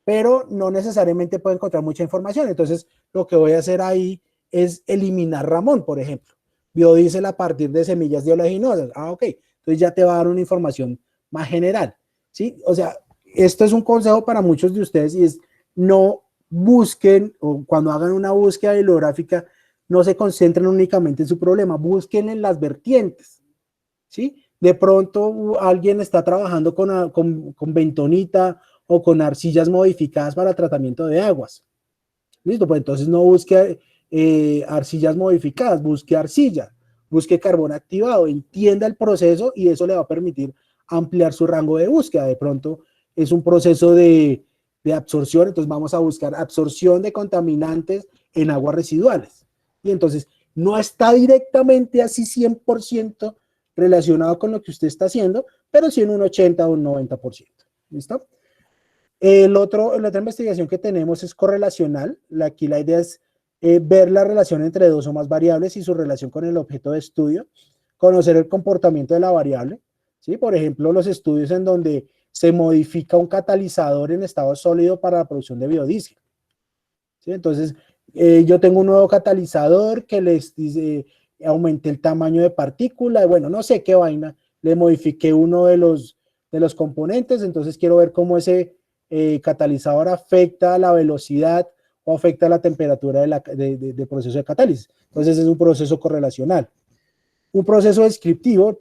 pero no necesariamente puede encontrar mucha información. Entonces lo que voy a hacer ahí es eliminar Ramón, por ejemplo, biodiesel a partir de semillas de oleaginosas. Ok, entonces ya te va a dar una información más general, ¿sí? O sea, esto es un consejo para muchos de ustedes y es no busquen, o cuando hagan una búsqueda bibliográfica, no se concentren únicamente en su problema, busquen en las vertientes, ¿sí? De pronto alguien está trabajando con bentonita o con arcillas modificadas para tratamiento de aguas. Listo, pues entonces no busque arcillas modificadas, busque arcilla, busque carbón activado, entienda el proceso y eso le va a permitir ampliar su rango de búsqueda. De pronto es un proceso de absorción, entonces vamos a buscar absorción de contaminantes en aguas residuales. Y entonces no está directamente así 100% relacionado con lo que usted está haciendo, pero sí en un 80 o un 90%. ¿Listo? La otra investigación que tenemos es correlacional. Aquí la idea es ver la relación entre 2 o más variables y su relación con el objeto de estudio, conocer el comportamiento de la variable, ¿sí? Por ejemplo, los estudios en donde se modifica un catalizador en estado sólido para la producción de biodiesel, ¿sí? Entonces, yo tengo un nuevo catalizador que les dice, aumenté el tamaño de partícula, bueno, no sé qué vaina, le modifiqué uno de los componentes, entonces quiero ver cómo ese catalizador afecta la velocidad o afecta la temperatura del proceso de catálisis. Entonces es un proceso correlacional. Un proceso descriptivo,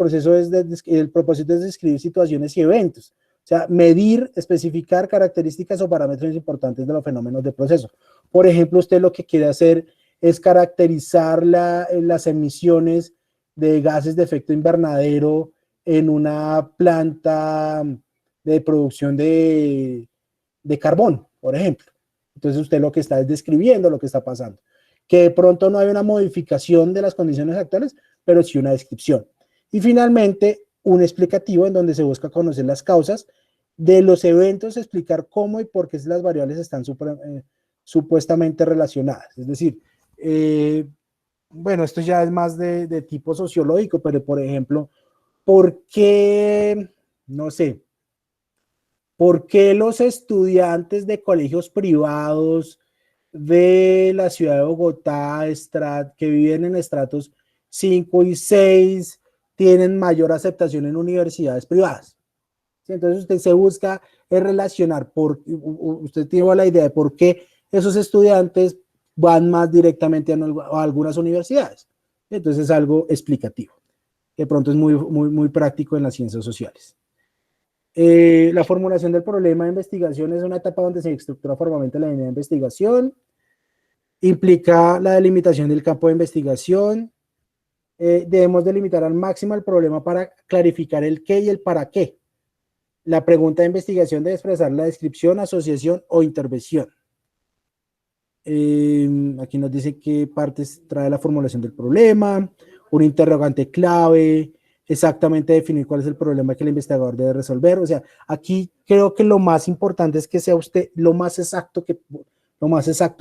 el propósito es describir situaciones y eventos. O sea, medir, especificar características o parámetros importantes de los fenómenos de proceso. Por ejemplo, usted lo que quiere hacer es caracterizar las emisiones de gases de efecto invernadero en una planta de producción de carbón, por ejemplo. Entonces usted lo que está es describiendo lo que está pasando. Que de pronto no hay una modificación de las condiciones actuales, pero sí una descripción. Y finalmente, un explicativo en donde se busca conocer las causas de los eventos, explicar cómo y por qué las variables están supuestamente relacionadas. Es decir, bueno, esto ya es más de tipo sociológico, pero por ejemplo, ¿por qué, no sé, por qué los estudiantes de colegios privados de la ciudad de Bogotá, que viven en estratos 5 y 6, tienen mayor aceptación en universidades privadas? ¿Sí? Entonces usted se busca relacionar, usted tiene la idea de por qué esos estudiantes van más directamente a algunas universidades. Entonces es algo explicativo, que de pronto es muy práctico en las ciencias sociales. La formulación del problema de investigación es una etapa donde se estructura formalmente la línea de investigación, implica la delimitación del campo de investigación, debemos delimitar al máximo el problema para clarificar el qué y el para qué. La pregunta de investigación debe expresar la descripción, asociación o intervención. Aquí nos dice qué partes trae la formulación del problema, un interrogante clave, exactamente definir cuál es el problema que el investigador debe resolver. O sea, aquí creo que lo más importante es que sea usted lo más exacto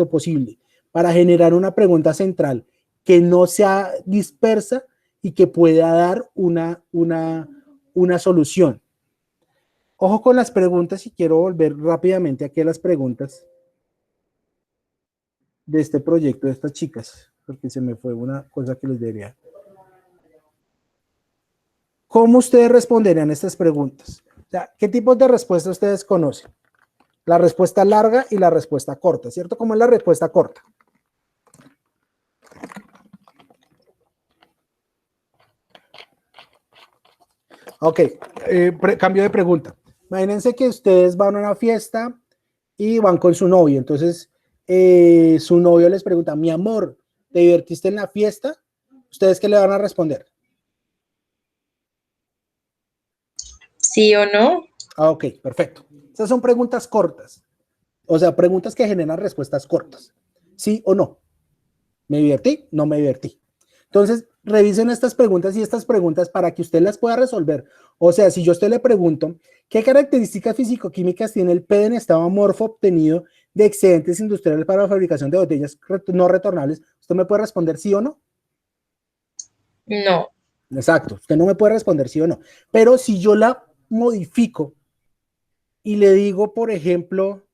posible para generar una pregunta central que no sea dispersa y que pueda dar una solución. Ojo con las preguntas, y quiero volver rápidamente aquí a las preguntas de este proyecto de estas chicas, porque se me fue una cosa que les debería. ¿Cómo ustedes responderían a estas preguntas? O sea, ¿qué tipos de respuestas ustedes conocen? La respuesta larga y la respuesta corta, ¿cierto? ¿Cómo es la respuesta corta? Ok, cambio de pregunta. Imagínense que ustedes van a una fiesta y van con su novio. Entonces, su novio les pregunta, mi amor, ¿te divertiste en la fiesta? ¿Ustedes qué le van a responder? ¿Sí o no? Ok, perfecto. Esas son preguntas cortas. O sea, preguntas que generan respuestas cortas. ¿Sí o no? ¿Me divertí? No me divertí. Entonces, revisen estas preguntas y estas preguntas para que usted las pueda resolver. O sea, si yo a usted le pregunto, ¿qué características físico-químicas tiene el PET en estado amorfo obtenido de excedentes industriales para la fabricación de botellas no retornables? ¿Usted me puede responder sí o no? No. Exacto, usted no me puede responder sí o no. Pero si yo la modifico y le digo, por ejemplo,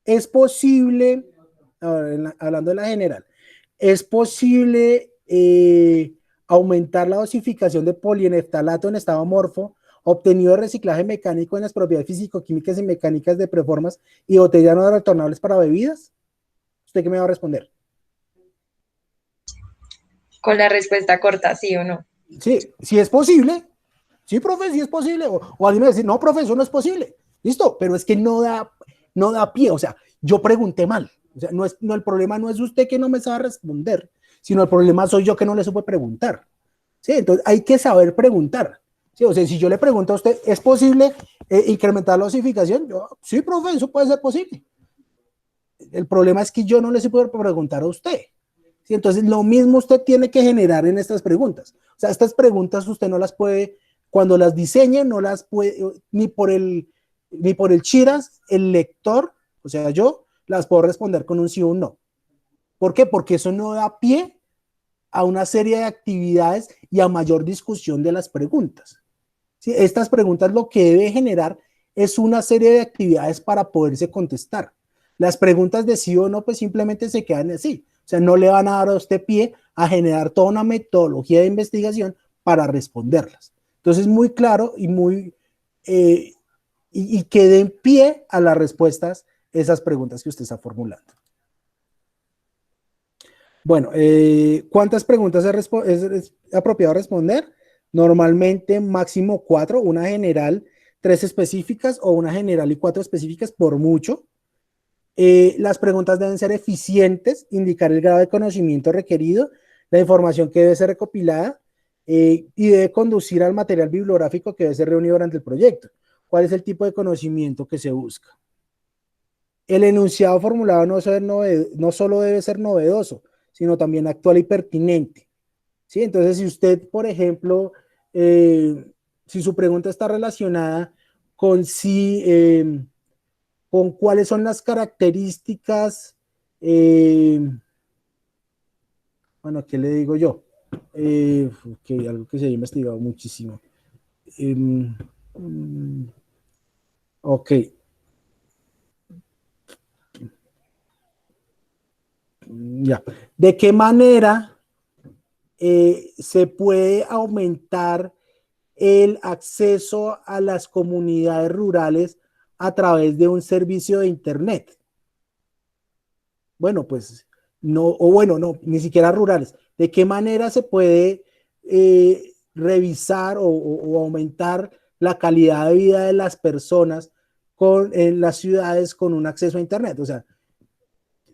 es posible, hablando de la general, es posible aumentar la dosificación de polineftalato en estado amorfo obtenido de reciclaje mecánico en las propiedades físico-químicas y mecánicas de preformas y botellas no retornables para bebidas. ¿Usted qué me va a responder? Con la respuesta corta, ¿sí o no? Sí, si es posible. Sí, profe, sí es posible. O alguien me va a decir, no, profe, eso no es posible. Listo, pero es que no da pie. O sea, yo pregunté mal. O sea, el problema no es usted que no me sabe responder, sino el problema soy yo que no le supe preguntar. ¿Sí? Entonces hay que saber preguntar. ¿Sí? O sea, si yo le pregunto a usted, ¿es posible incrementar la dosificación? Yo, sí, profe, eso puede ser posible. El problema es que yo no le supe preguntar a usted. ¿Sí? Entonces, lo mismo usted tiene que generar en estas preguntas. O sea, estas preguntas usted no las puede, cuando las diseñe, no las puede, ni por el Chiras, el lector, o sea, yo las puedo responder con un sí o un no. ¿Por qué? Porque eso no da pie a una serie de actividades y a mayor discusión de las preguntas. ¿Sí? Estas preguntas lo que debe generar es una serie de actividades para poderse contestar. Las preguntas de sí o no, pues simplemente se quedan así. O sea, no le van a dar a usted pie a generar toda una metodología de investigación para responderlas. Entonces, muy claro y y que den pie a las respuestas esas preguntas que usted está formulando. Bueno, ¿cuántas preguntas es apropiado responder? Normalmente máximo 4, una general, 3 específicas o una general y 4 específicas por mucho. Las preguntas deben ser eficientes, indicar el grado de conocimiento requerido, la información que debe ser recopilada y debe conducir al material bibliográfico que debe ser reunido durante el proyecto. ¿Cuál es el tipo de conocimiento que se busca? El enunciado formulado no solo debe ser novedoso, sino también actual y pertinente. ¿Sí? Entonces, si usted, por ejemplo, si su pregunta está relacionada con con cuáles son las características, bueno, ¿qué le digo yo? Algo que se ha investigado muchísimo. Ok. Ya. ¿De qué manera se puede aumentar el acceso a las comunidades rurales a través de un servicio de Internet? Bueno, pues no, o bueno, no, ni siquiera rurales. ¿De qué manera se puede revisar o aumentar la calidad de vida de las personas en las ciudades con un acceso a Internet? O sea,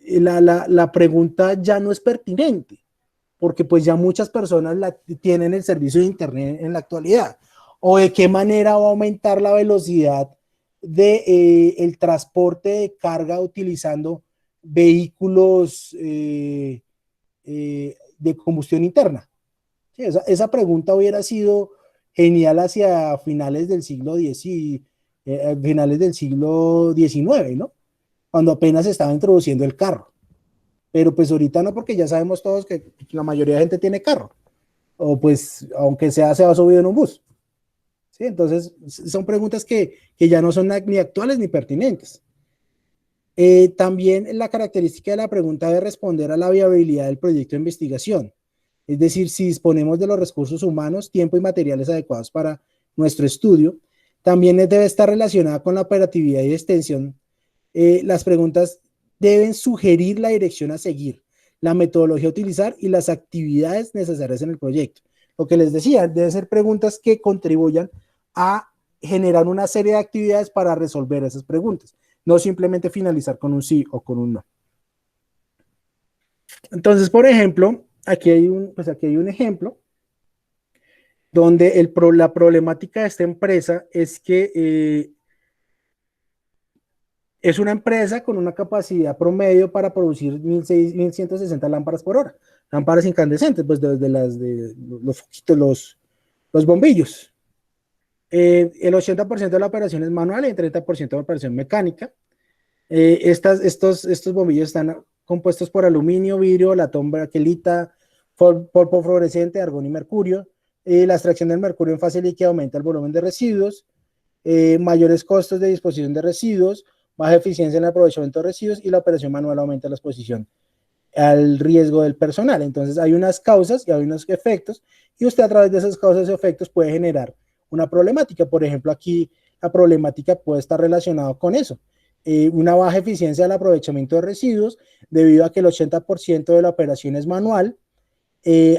la pregunta ya no es pertinente, porque pues ya muchas personas tienen el servicio de Internet en la actualidad. ¿O de qué manera va a aumentar la velocidad de el transporte de carga utilizando vehículos de combustión interna? Sí, esa pregunta hubiera sido genial hacia finales del siglo X finales del siglo XIX, ¿no? Cuando apenas se estaba introduciendo el carro. Pero pues ahorita no, porque ya sabemos todos que la mayoría de gente tiene carro. O pues, aunque sea, se va subido en un bus. ¿Sí? Entonces, son preguntas que ya no son ni actuales ni pertinentes. También la característica de la pregunta debe responder a la viabilidad del proyecto de investigación. Es decir, si disponemos de los recursos humanos, tiempo y materiales adecuados para nuestro estudio. También debe estar relacionada con la operatividad y extensión. Las preguntas deben sugerir la dirección a seguir, la metodología a utilizar y las actividades necesarias en el proyecto. Lo que les decía, deben ser preguntas que contribuyan a generar una serie de actividades para resolver esas preguntas, no simplemente finalizar con un sí o con un no. Entonces, por ejemplo, aquí hay un ejemplo donde la problemática de esta empresa es que es una empresa con una capacidad promedio para producir 1160 lámparas por hora, lámparas incandescentes, pues desde los foquitos, los bombillos. El 80% de la operación es manual y el 30% de la operación mecánica. Estos bombillos están compuestos por aluminio, vidrio, latón, baquelita, polvo fluorescente, argón y mercurio. La extracción del mercurio en fase líquida aumenta el volumen de residuos, mayores costos de disposición de residuos, baja eficiencia en el aprovechamiento de residuos y la operación manual aumenta la exposición al riesgo del personal. Entonces hay unas causas y hay unos efectos y usted a través de esas causas y efectos puede generar una problemática. Por ejemplo, aquí la problemática puede estar relacionada con eso. Una baja eficiencia del aprovechamiento de residuos debido a que el 80% de la operación es manual.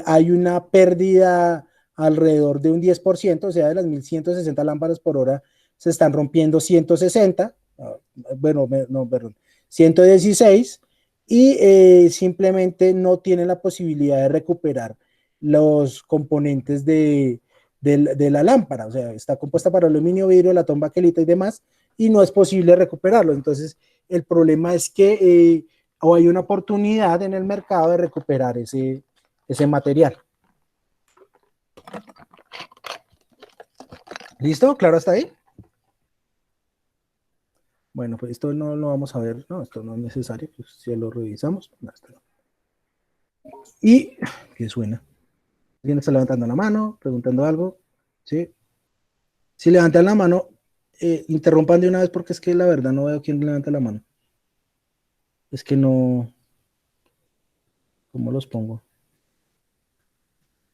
Hay una pérdida alrededor de un 10%, o sea, de las 1160 lámparas por hora se están rompiendo 160, perdón, 116, y simplemente no tienen la posibilidad de recuperar los componentes de la lámpara. O sea, está compuesta por aluminio, vidrio, latón, baquelita y demás, y no es posible recuperarlo. Entonces, el problema es que o hay una oportunidad en el mercado de recuperar ese material. ¿Listo? ¿Claro hasta ahí? Bueno, pues esto no lo vamos a ver, no, esto no es necesario, pues si lo revisamos. No, y, ¿qué suena? ¿Alguien está levantando la mano, preguntando algo? ¿Sí? Si levantan la mano, interrumpan de una vez porque es que la verdad no veo quién levanta la mano. Es que no, ¿cómo los pongo?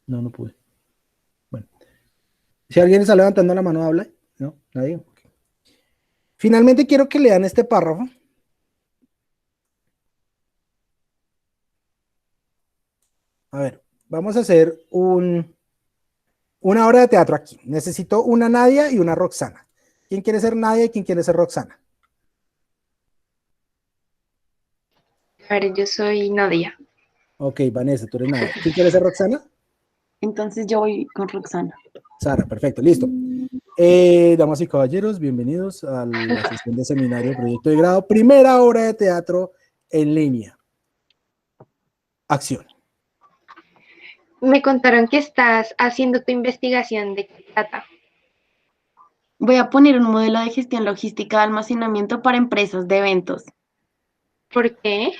No pude. Bueno, si alguien está levantando la mano, habla. ¿No? ¿Nadie? Okay. Finalmente quiero que lean este párrafo. A ver, vamos a hacer una obra de teatro aquí. Necesito una Nadia y una Roxana. ¿Quién quiere ser Nadia y quién quiere ser Roxana? A ver, yo soy Nadia. Ok, Vanessa, tú eres Nadia. ¿Quién quiere ser Roxana? Entonces yo voy con Roxana. Sara, perfecto, listo. Damas y caballeros, bienvenidos a la sesión de seminario Proyecto de Grado, primera obra de teatro en línea. Acción. Me contaron que estás haciendo tu investigación de qué trata. Voy a poner un modelo de gestión logística de almacenamiento para empresas de eventos, ¿Por qué?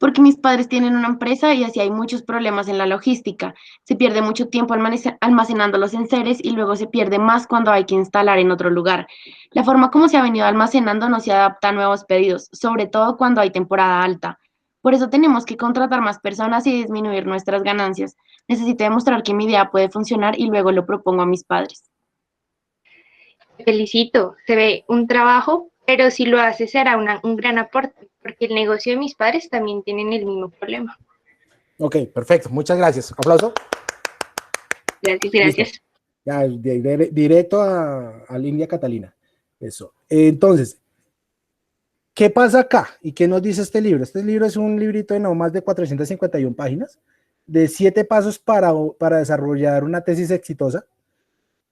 porque mis padres tienen una empresa y así hay muchos problemas en la logística. Se pierde mucho tiempo almacenando los enseres y luego se pierde más cuando hay que instalar en otro lugar. La forma como se ha venido almacenando no se adapta a nuevos pedidos, sobre todo cuando hay temporada alta. Por eso tenemos que contratar más personas y disminuir nuestras ganancias. Necesito demostrar que mi idea puede funcionar y luego lo propongo a mis padres. Te felicito, se ve un trabajo, pero si lo haces será un gran aporte, porque el negocio de mis padres también tienen el mismo problema. Ok, perfecto, muchas gracias. Aplauso. Gracias, gracias. Listo. Ya, directo a India Catalina. Eso. Entonces, ¿qué pasa acá? ¿Y qué nos dice este libro? Este libro es un librito de no más de 451 páginas, de 7 pasos para desarrollar una tesis exitosa.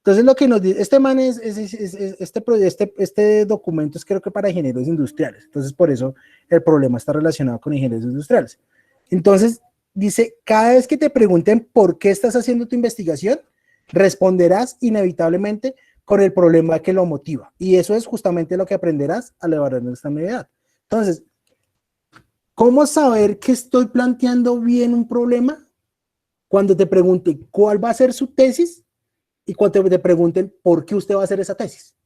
Entonces, lo que nos dice, este man este documento es creo que para ingenieros industriales. Entonces, por eso el problema está relacionado con ingenieros industriales. Entonces, dice, cada vez que te pregunten por qué estás haciendo tu investigación, responderás inevitablemente con el problema que lo motiva. Y eso es justamente lo que aprenderás al evaluar esta unidad. Entonces, ¿cómo saber que estoy planteando bien un problema? Cuando te pregunten cuál va a ser su tesis y cuando te pregunten por qué usted va a hacer esa tesis.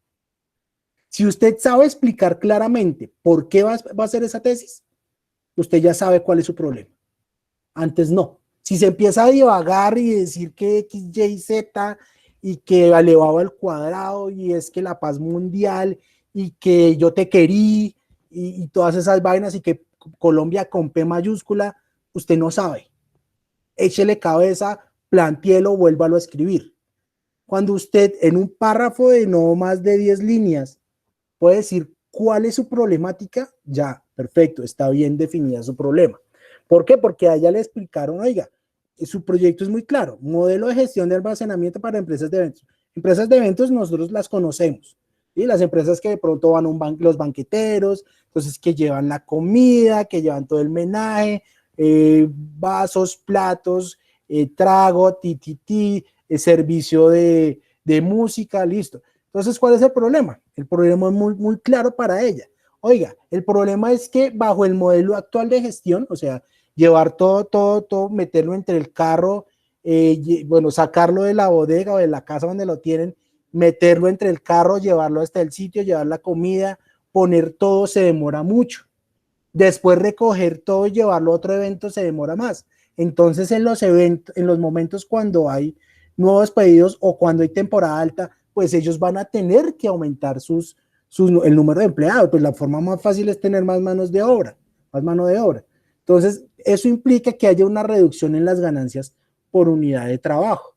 Si usted sabe explicar claramente por qué va a hacer esa tesis, usted ya sabe cuál es su problema. Antes no. Si se empieza a divagar y decir que X, Y, Z y que elevado al cuadrado y es que la paz mundial y que yo te querí y todas esas vainas y que Colombia con P mayúscula, usted no sabe. Échele cabeza, plantéelo, vuélvalo a escribir. Cuando usted en un párrafo de no más de 10 líneas puede decir cuál es su problemática, ya, perfecto, está bien definida su problema. ¿Por qué? Porque a ella le explicaron, oiga, su proyecto es muy claro, modelo de gestión de almacenamiento para empresas de eventos. Empresas de eventos nosotros las conocemos, ¿sí? Las empresas que de pronto van a los banqueteros, entonces que llevan la comida, que llevan todo el menaje, vasos, platos, trago, servicio de música, listo. Entonces, ¿cuál es el problema? El problema es muy claro para ella. Oiga, el problema es que bajo el modelo actual de gestión, o sea, llevar todo, meterlo entre el carro, bueno, sacarlo de la bodega o de la casa donde lo tienen, meterlo entre el carro, llevarlo hasta el sitio, llevar la comida, poner todo, se demora mucho. Después recoger todo y llevarlo a otro evento se demora más. Entonces, en los eventos, en los momentos cuando hay nuevos pedidos o cuando hay temporada alta, pues ellos van a tener que aumentar el número de empleados. Pues la forma más fácil es tener más mano de obra. Entonces, eso implica que haya una reducción en las ganancias por unidad de trabajo.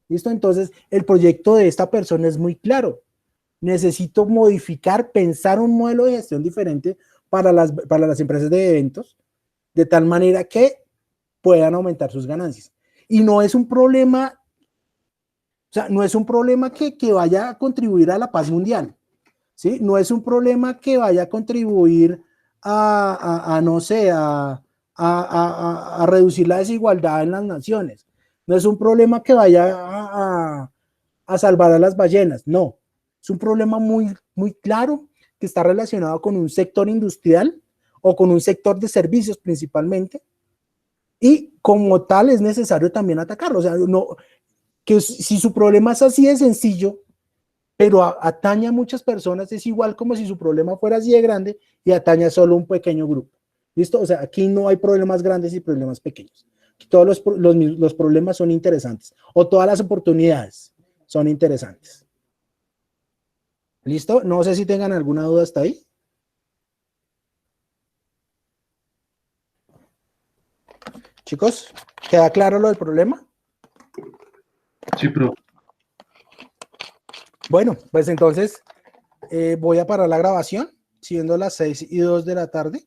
¿Listo? Entonces, el proyecto de esta persona es muy claro. Necesito modificar, pensar un modelo de gestión diferente para las empresas de eventos, de tal manera que puedan aumentar sus ganancias. Y no es un problema, o sea, no es un problema que vaya a contribuir a la paz mundial, ¿sí? No es un problema que vaya a contribuir no sé, a reducir la desigualdad en las naciones. No es un problema que vaya a salvar a las ballenas, no. Es un problema muy claro que está relacionado con un sector industrial o con un sector de servicios principalmente, y como tal es necesario también atacarlo. O sea, no, que si su problema es así de sencillo, pero atañe a muchas personas, es igual como si su problema fuera así de grande y atañe a solo un pequeño grupo. ¿Listo? O sea, aquí no hay problemas grandes y problemas pequeños. Aquí todos los problemas son interesantes, o todas las oportunidades son interesantes. ¿Listo? No sé si tengan alguna duda hasta ahí. Chicos, ¿queda claro lo del problema? Sí, pero Bueno, pues entonces voy a parar la grabación, siendo las 6:02 de la tarde.